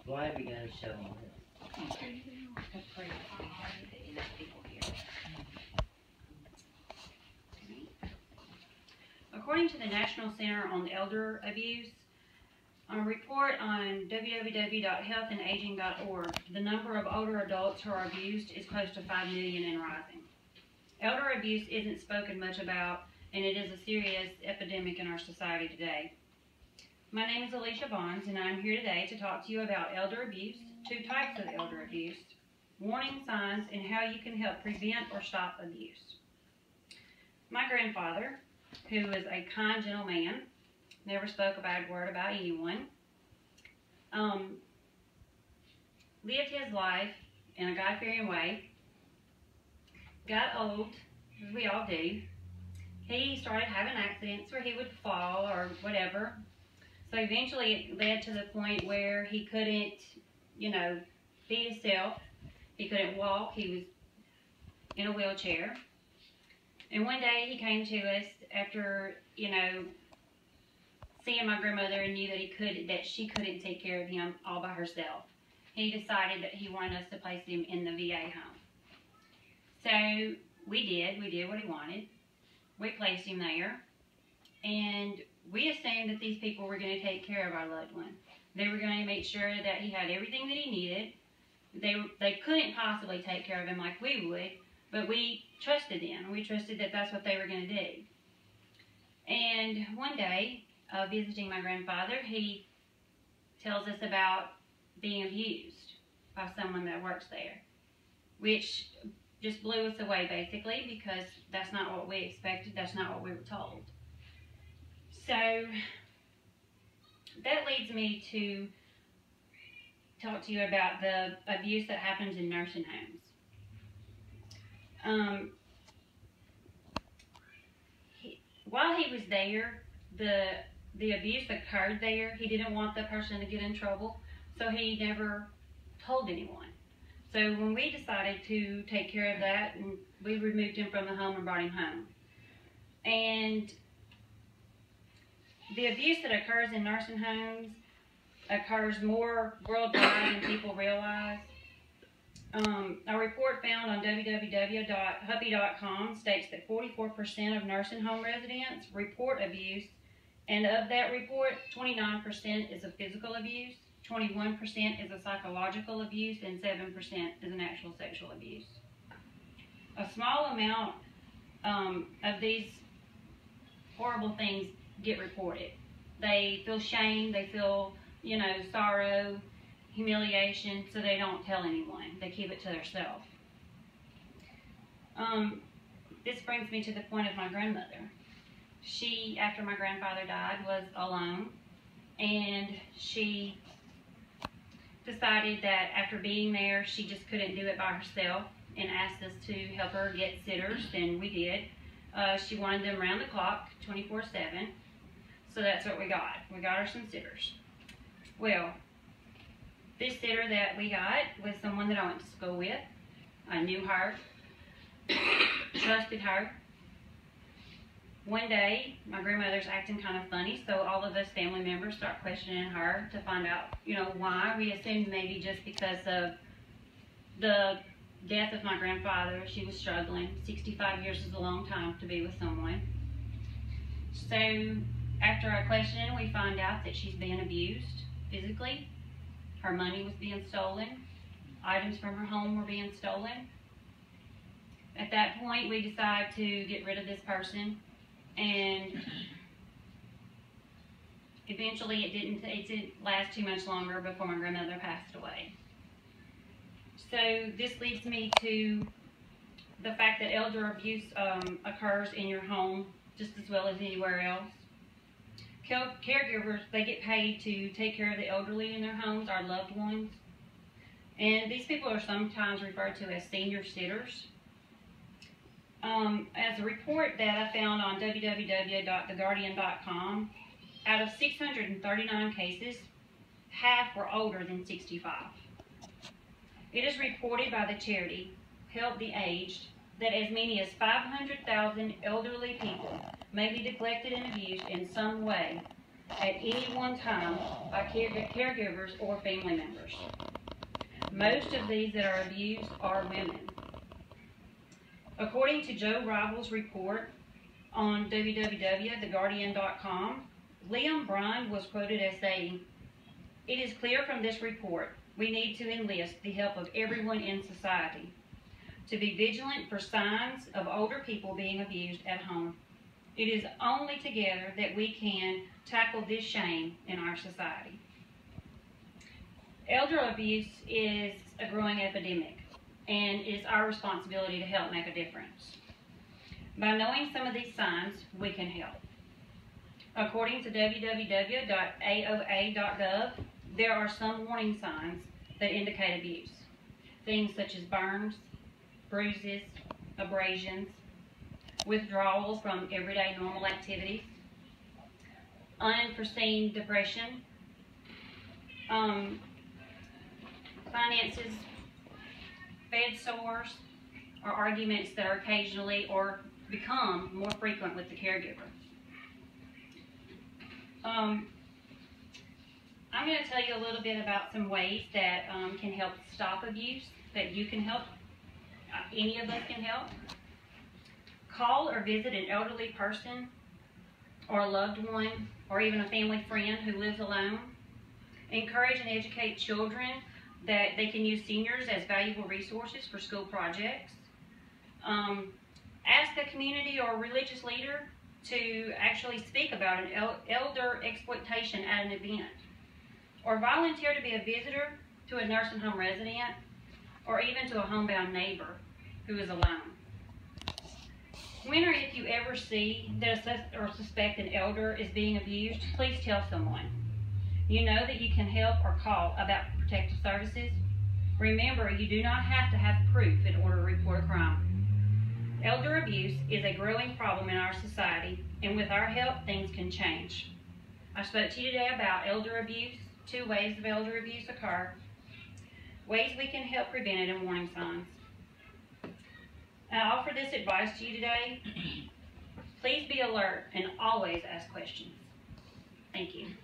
Why are we going to show them this? According to the National Center on Elder Abuse, on a report on www.healthandaging.org, the number of older adults who are abused is close to 5 million and rising. Elder abuse isn't spoken much about, and it is a serious epidemic in our society today. My name is Alicia Bonds, and I'm here today to talk to you about elder abuse, 2 types of elder abuse, warning signs, and how you can help prevent or stop abuse. My grandfather, who was a kind, gentle man, never spoke a bad word about anyone, lived his life in a God-fearing way, got old, as we all do. He started having accidents where he would fall or whatever. So eventually it led to the point where he couldn't, be himself. He couldn't walk. He was in a wheelchair. And one day he came to us after, seeing my grandmother and knew that she couldn't take care of him all by herself. He decided that he wanted us to place him in the VA home. So we did what he wanted. We placed him there, and we assumed that these people were going to take care of our loved one. They were going to make sure that he had everything that he needed. They couldn't possibly take care of him like we would, but we trusted them. We trusted that that's what they were going to do. And one day, visiting my grandfather, he tells us about being abused by someone that works there, which just blew us away, basically, because that's not what we expected. That's not what we were told. So that leads me to talk to you about the abuse that happens in nursing homes. While he was there, the abuse occurred there. He didn't want the person to get in trouble, so he never told anyone. So when we decided to take care of that, we removed him from the home and brought him home. And the abuse that occurs in nursing homes occurs more worldwide than people realize. A report found on www.huppy.com states that 44% of nursing home residents report abuse, and of that report, 29% is a physical abuse, 21% is a psychological abuse, and 7% is an actual sexual abuse. A small amount of these horrible things get reported. They feel shame, they feel, sorrow, humiliation, so they don't tell anyone. They keep it to themselves. This brings me to the point of my grandmother. She, after my grandfather died, was alone, and she decided that after being there, she just couldn't do it by herself and asked us to help her get sitters, and we did. She wanted them around the clock, 24/7, so that's what we got. We got her some sitters. Well, this sitter that we got was someone that I went to school with. I knew her, trusted her. One day, my grandmother's acting kind of funny, so all of us family members start questioning her to find out, why. We assumed maybe just because of the death of my grandfather, she was struggling. 65 years is a long time to be with someone. So, after our questioning, we find out that she's being abused physically. Her money was being stolen. Items from her home were being stolen. At that point, we decided to get rid of this person. And eventually it didn't last too much longer before my grandmother passed away. So this leads me to the fact that elder abuse occurs in your home just as well as anywhere else. Caregivers, they get paid to take care of the elderly in their homes, our loved ones. And these people are sometimes referred to as senior sitters. As a report that I found on www.theguardian.com, out of 639 cases, half were older than 65. It is reported by the charity Help the Aged that as many as 500,000 elderly people may be neglected and abused in some way at any one time by caregivers or family members. Most of these that are abused are women. According to Joe Rival's report on www.theguardian.com, Liam Bryan was quoted as saying, "It is clear from this report we need to enlist the help of everyone in society to be vigilant for signs of older people being abused at home. It is only together that we can tackle this shame in our society." Elder abuse is a growing epidemic, and it is our responsibility to help make a difference. By knowing some of these signs, we can help. According to www.aoa.gov, there are some warning signs that indicate abuse. Things such as burns, bruises, abrasions, withdrawal from everyday normal activities, unforeseen depression, finances, bed sores, or arguments that are occasionally or become more frequent with the caregiver. I'm going to tell you a little bit about some ways that can help stop abuse, that you can help, any of us can help. Call or visit an elderly person or a loved one or even a family friend who lives alone. Encourage and educate children that they can use seniors as valuable resources for school projects. Ask a community or religious leader to actually speak about an elder exploitation at an event, or volunteer to be a visitor to a nursing home resident, or even to a homebound neighbor who is alone. When or if you ever see that or suspect an elder is being abused, please tell someone. You know that you can help or call about protective services. Remember, you do not have to have proof in order to report a crime. Elder abuse is a growing problem in our society, and with our help, things can change. I spoke to you today about elder abuse, 2 ways of elder abuse occur, ways we can help prevent it, and warning signs. I offer this advice to you today. Please be alert and always ask questions. Thank you.